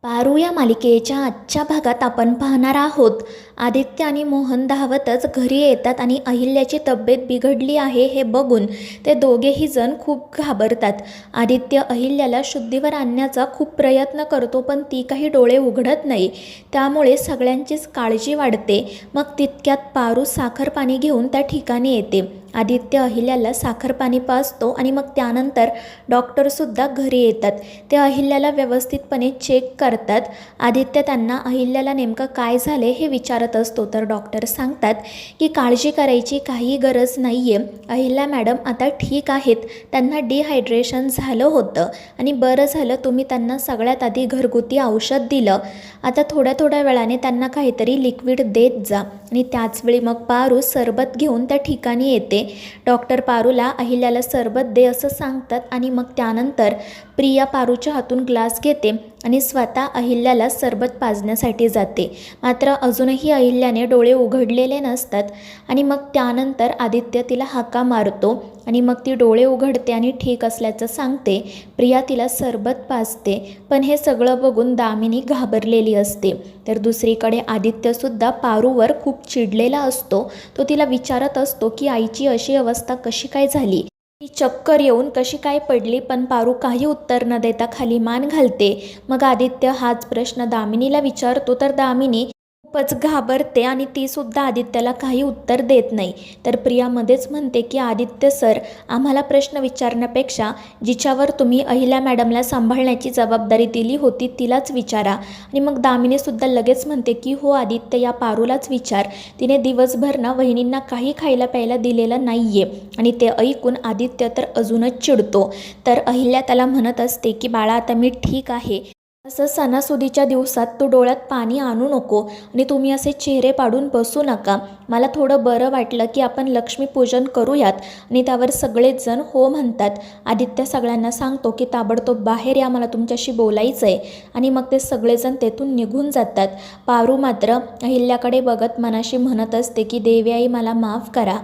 पारू या मालिकेच्या आजच्या भागात आपण पाहणार आहोत. आदित्य आणि मोहन धावतच घरी येतात आणि अहिल्याची तब्येत बिघडली आहे हे बघून ते दोघेही जण खूप घाबरतात. आदित्य अहिल्याला शुद्धीवर आणण्याचा खूप प्रयत्न करतो, पण ती काही डोळे उघडत नाही. त्यामुळे सगळ्यांचीच काळजी वाढते. मग तितक्यात पारू साखर पाणी घेऊन त्या ठिकाणी येते. आदित्य अहिल्याला साखर पाणी पाजतो आणि मग त्यानंतर डॉक्टरसुद्धा घरी येतात. ते अहिल्याला व्यवस्थितपणे चेक करतात. आदित्य त्यांना अहिल्याला नेमकं काय झाले हे विचारत असतो, तर डॉक्टर सांगतात की काळजी करायची काही गरज नाही आहे. अहिल्या मॅडम आता ठीक आहेत. त्यांना डिहायड्रेशन झालं होतं आणि बरं झालं तुम्ही त्यांना सगळ्यात आधी घरगुती औषध दिलं. आता थोड्या वेळाने त्यांना काहीतरी लिक्विड देत जा. आणि त्याचवेळी मग पारू सरबत घेऊन त्या ठिकाणी येते. डॉक्टर पारूला अहिल्याला सरबत दे असं सांगतात आणि मग त्यानंतर प्रिया पारूच्या हातून ग्लास घेते आणि स्वतः अहिल्याला सरबत पाजण्यासाठी जाते. मात्र अजूनही अहिल्याने डोळे उघडलेले नसतात आणि मग त्यानंतर आदित्य तिला हाका मारतो आणि मग ती डोळे उघडते आणि ठीक असल्याचं सांगते. प्रिया तिला सरबत पाजते, पण हे सगळं बघून दामिनी घाबरलेली असते. तर दुसरीकडे आदित्यसुद्धा पारूवर खूप चिडलेला असतो. तो तिला विचारत असतो की आईची अशी अवस्था कशी काय झाली, ती चक्कर येऊन कशी काय पडली, पण पारू काही उत्तर न देता खाली मान घालते. मग आदित्य हाच प्रश्न दामिनीला विचारतो, तर दामिनी खूपच घाबरते आणि तीसुद्धा आदित्यला काही उत्तर देत नाही. तर प्रिया मध्येच म्हणते की आदित्य सर, आम्हाला प्रश्न विचारण्यापेक्षा जिच्यावर तुम्ही अहिल्या मॅडमला सांभाळण्याची जबाबदारी दिली होती तिलाच विचारा. आणि मग दामिनीसुद्धा लगेच म्हणते की हो आदित्य, या पारूलाच विचार. तिने दिवसभर ना वहिनींना काही खायला प्यायला दिलेलं नाही आहे. आणि ते ऐकून आदित्य तर अजूनच चिडतो. तर अहिल्या त्याला म्हणत असते की बाळा, आता मी ठीक आहे. असं सणासुदीच्या दिवसात तू डोळ्यात पाणी आणू नको आणि तुम्ही असे चेहरे पाडून बसू नका. मला थोडं बरं वाटलं की आपण लक्ष्मीपूजन करूयात. आणि त्यावर सगळेच जण हो म्हणतात. आदित्य सगळ्यांना सांगतो की ताबडतोब बाहेर या, मला तुमच्याशी बोलायचं आहे. आणि मग ते सगळेजण तेथून निघून जातात. पारू मात्र अहिल्याकडे बघत मनाशी म्हणत असते की देवी आई मला माफ करा.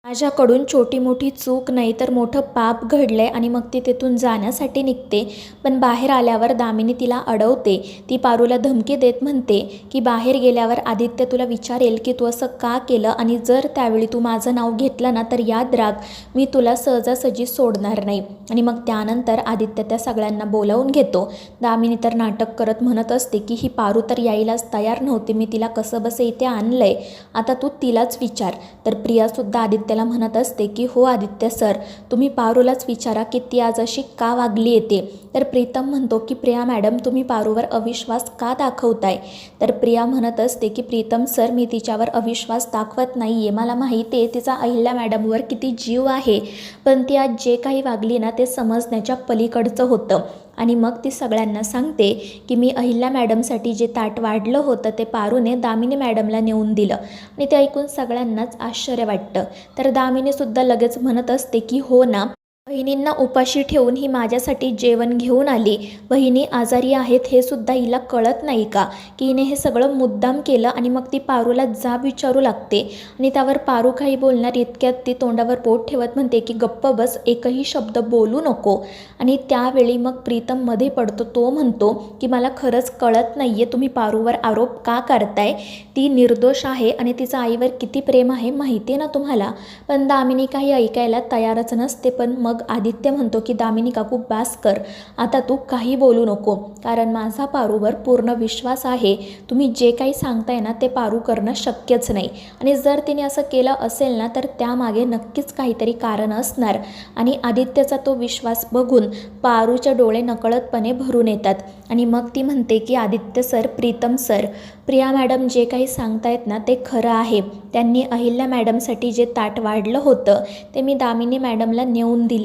माझ्याकडून छोटी मोठी चूक नाही तर मोठं पाप घडलंय. आणि मग ती तिथून जाण्यासाठी निघते. पण बाहेर आल्यावर दामिनी तिला अडवते. ती पारूला धमकी देत म्हणते की बाहेर गेल्यावर आदित्य तुला विचारेल की तू असं का केलं, आणि जर त्यावेळी तू माझं नाव घेतलं ना तर याद राख, मी तुला सहजासहजी सोडणार नाही. आणि मग त्यानंतर आदित्य त्या सगळ्यांना बोलावून घेतो. दामिनी तर नाटक करत म्हणत असते की ही पारू तर यायलाच तयार नव्हती, मी तिला कसं बसं इथे आणलंय, आता तू तिलाच विचार. तर प्रियासुद्धा आदित्यला म्हणत असते की हो आदित्य सर, तुम्ही पारूलाच विचारा की ती आज अशी का वागली येते. तर प्रीतम म्हणतो की प्रिया मॅडम, तुम्ही पारूवर अविश्वास का दाखवताय. तर प्रिया म्हणत असते की प्रीतम सर, मी तिच्यावर अविश्वास दाखवत नाही आहे. मला माहिती आहे तिचा अहिल्या मॅडमवर किती जीव आहे, पण ती आज जे काही वागली ना ते समजण्याच्या पलीकडचं होतं. आणि मग ती सगळ्यांना सांगते की मी अहिल्या मॅडमसाठी जे ताट वाढलं होतं ते पारूने दामिनी मॅडमला नेऊन दिलं. आणि ते ऐकून सगळ्यांनाच आश्चर्य वाटतं. तर दामिनीसुद्धा लगेच म्हणत असते की हो ना, बहिणींना उपाशी ठेवून ही माझ्यासाठी जेवण घेऊन आली. बहिणी आजारी आहेत हे सुद्धा हिला कळत नाही का, की हिने हे सगळं मुद्दाम केलं. आणि मग ती पारूला जाब विचारू लागते. आणि त्यावर पारू काही बोलणार इतक्यात ती तोंडावर बोट ठेवत म्हणते की गप्प बस, एकही शब्द बोलू नको. आणि त्यावेळी मग प्रीतम मध्ये पडतो. तो म्हणतो की मला खरंच कळत नाही आहे तुम्ही पारूवर आरोप का करताय. ती निर्दोष आहे आणि तिचं आईवर किती प्रेम आहे माहिती आहे ना तुम्हाला. पण दामिनी काही ऐकायला तयारच नसते. पण मग आदित्य म्हणतो की दामिनी काकू बास कर, आता तू काही बोलू नको, कारण माझा पारूवर पूर्ण विश्वास आहे. तुम्ही जे काही सांगताय ना ते पारू करणं शक्यच नाही. आणि जर तिने असं केलं असेल ना तर त्यामागे नक्कीच काहीतरी कारण असणार. आणि आदित्यचा तो विश्वास बघून पारूचे डोळे नकळतपणे भरून येतात. आणि मग ती म्हणते की Aditya sir, Pritam sir, Priya madam जे काही सांगतायत ना ते खरं आहे. त्यांनी अहिल्या मॅडमसाठी जे ताट वाढलं होतं ते मी दामिनी मॅडमला नेऊन दिलं.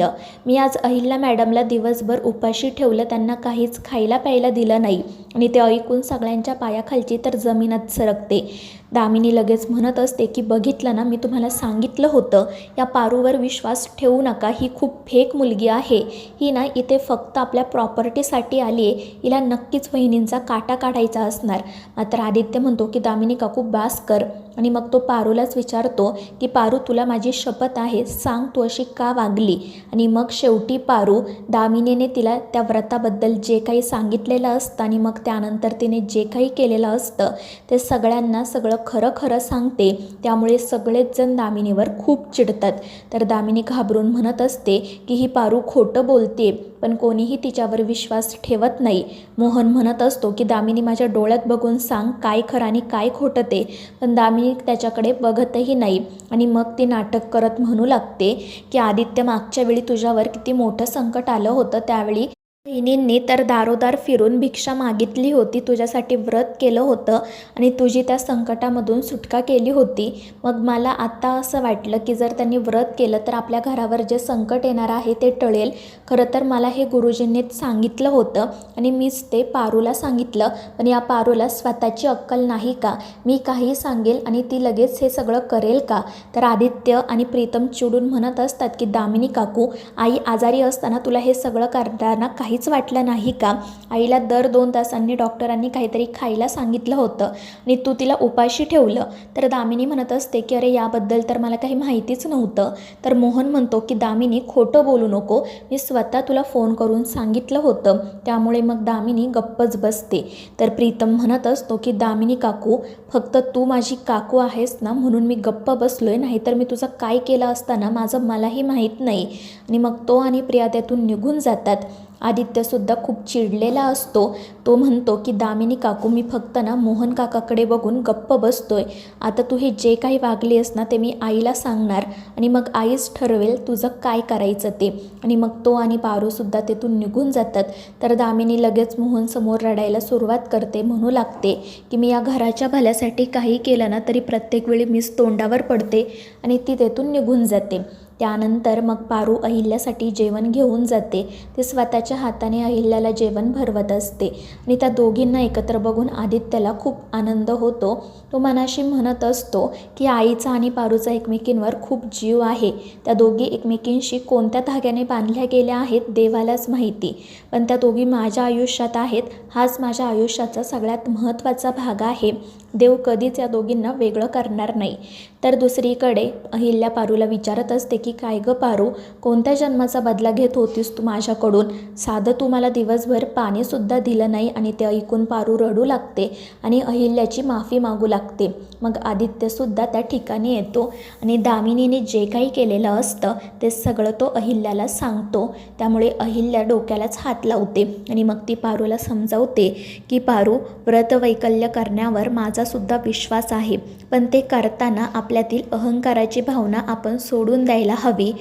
मी आज अहिल्या मॅडमला दिवसभर उपाशी ठेवलं, त्यांना काहीच खायला प्यायला दिलं नाही. आणि ते ऐकून सगळ्यांच्या पायाखालची तर जमीनच सरकते. दामिनी लगेच म्हणत असते की बघितलं ना, मी तुम्हाला सांगितलं होतं या पारूवर विश्वास ठेवू नका, ही खूप फेक मुलगी आहे, ही ना इथे फक्त आपल्या प्रॉपर्टीसाठी आली आहे, हिला नक्कीच वहिनींचा काटा काढायचा असणार. मात्र आदित्य म्हणतो की दामिनी काकू बास कर. आणि मग तो पारूलाच विचारतो की पारू, तुला माझी शपथ आहे, सांग तू अशी का वागली. आणि मग शेवटी पारू दामिनीने तिला त्या व्रताबद्दल जे काही सांगितलेलं असतं आणि मग त्यानंतर तिने जे काही केलेलं असतं ते सगळ्यांना सगळं खरं खरं सांगते. त्यामुळे सगळेच जण दामिनीवर खूप चिडतात. तर दामिनी घाबरून म्हणत असते की ही पारू खोटं बोलते, पण कोणीही तिच्यावर विश्वास ठेवत नाही. मोहन म्हणत असतो की दामिनी माझ्या डोळ्यात बघून सांग काय खरं आणि काय खोटं ते. पण दामिनी त्याच्याकडे बघतही नाही. आणि मग ती नाटक करत म्हणू लागते की आदित्य, मागच्या वेळी तुझ्यावर किती मोठं संकट आलं होतं, त्यावेळी बहिणींनी तर दारोदार फिरून भिक्षा मागितली होती, तुझ्यासाठी व्रत केलं होतं आणि तुझी त्या संकटामधून सुटका केली होती. मग मला आता असं वाटलं की जर त्यांनी व्रत केलं तर आपल्या घरावर जे संकट येणार आहे ते टळेल. खरं तर मला हे गुरुजींनीच सांगितलं होतं आणि मीच ते पारूला सांगितलं. पण या पारूला स्वतःची अक्कल नाही का? मी काही सांगेल आणि ती लगेच हे सगळं करेल का? तर आदित्य आणि प्रीतम चिडून म्हणत असतात की दामिनी काकू, आई आजारी असताना तुला हे सगळं करताना काहीच वाटलं नाही का? आईला दर 2 तासांनी डॉक्टरांनी काहीतरी खायला सांगितलं होतं आणि तू तिला उपाशी ठेवलं. तर दामिनी म्हणत असते की अरे याबद्दल तर मला काही माहितीच नव्हतं. तर मोहन म्हणतो की दामिनी खोटं बोलू नको, मी स्वतः तुला फोन करून सांगितलं होतं. त्यामुळे मग दामिनी गप्पच बसते. तर प्रीतम म्हणत असतो की दामिनी काकू, फक्त तू माझी काकू आहेस ना म्हणून मी गप्प बसलोय, नाहीतर मी तुझं काय केलं असताना माझं मलाही माहीत नाही. आणि मग तो आणि प्रिया त्यातून निघून जातात. आदित्यसुद्धा खूप चिडलेला असतो. तो म्हणतो की दामिनी काकू, मी फक्त ना मोहन काकाकडे बघून गप्प बसतोय. आता तू हे जे काही वागली आहेस ना ते मी आईला सांगणार आणि मग आईच ठरवेल तुझं काय करायचं ते. आणि मग तो आणि पारूसुद्धा तेथून निघून जातात. तर दामिनी लगेच मोहनसमोर रडायला सुरुवात करते, म्हणू लागते की मी या घराच्या भल्यासाठी काही केलं ना तरी प्रत्येक वेळी मीच तोंडावर पडते. आणि ती तेथून निघून जाते. त्यानंतर मग पारू अहिल्यासाठी जेवण घेऊन जाते. ते स्वतःच्या हाताने अहिल्याला जेवण भरवत असते आणि त्या दोघींना एकत्र बघून आदित्यला खूप आनंद होतो. तो मनाशी म्हणत असतो की आईचा आणि पारूचा एकमेकींवर खूप जीव आहे. त्या दोघी एकमेकींशी कोणत्या धाग्याने बांधल्या गेल्या आहेत देवालाच माहिती, पण त्या दोघी माझ्या आयुष्यात आहेत, हाच माझ्या आयुष्याचा सगळ्यात महत्त्वाचा भाग आहे. देव कधीच या दोघींना वेगळं करणार नाही. तर दुसरीकडे अहिल्या पारूला विचारत असते की काय गं पारू, कोणत्या जन्माचा बदला घेत होतीस तू माझ्याकडून? साधं तू मला दिवसभर पाणीसुद्धा दिलं नाही. आणि ते ऐकून पारू रडू लागते आणि अहिल्याची माफी मागू लागते. मग आदित्यसुद्धा त्या ठिकाणी येतो आणि दामिनीने जे काही केलेलं असतं ते सगळं तो अहिल्याला सांगतो. त्यामुळे अहिल्या डोक्यालाच हात लावते आणि मग ती पारूला समजावते की पारू, व्रतवैकल्य करण्यावर माझासुद्धा विश्वास आहे, पण ते करताना आपल्यातील अहंकाराची भावना आपण सोडून द्यायला हवी.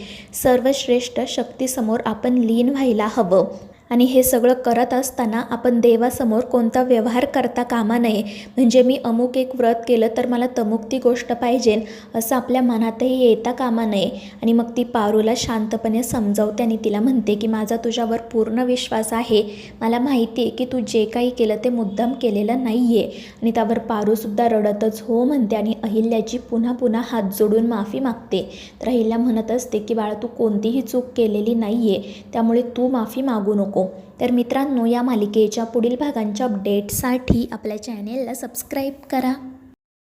सर्वश्रेष्ठ शक्तीसमोर आपण लीन व्हायला हवं. आणि हे सगळं करत असताना आपण देवासमोर कोणता व्यवहार करता कामा नये. म्हणजे मी अमुक एक व्रत केलं तर मला तमुक ती गोष्ट पाहिजे असं आपल्या मनातही येता कामा नये. आणि मग ती पारूला शांतपणे समजावते आणि तिला म्हणते की माझा तुझ्यावर पूर्ण विश्वास आहे. मला माहिती आहे की तू जे काही केलं ते मुद्दाम केलेलं नाही आहे. आणि त्यावर पारूसुद्धा रडतच हो म्हणते आणि अहिल्याची पुन्हा पुन्हा हात जोडून माफी मागते. तर अहिल्या म्हणत असते की बाळा, तू कोणतीही चूक केलेली नाही आहे, त्यामुळे तू माफी मागू नको. तर मित्रांनो, या मालिकेच्या पुढील भागांच्या अपडेटसाठी आपल्या चॅनेलला सबस्क्राईब करा.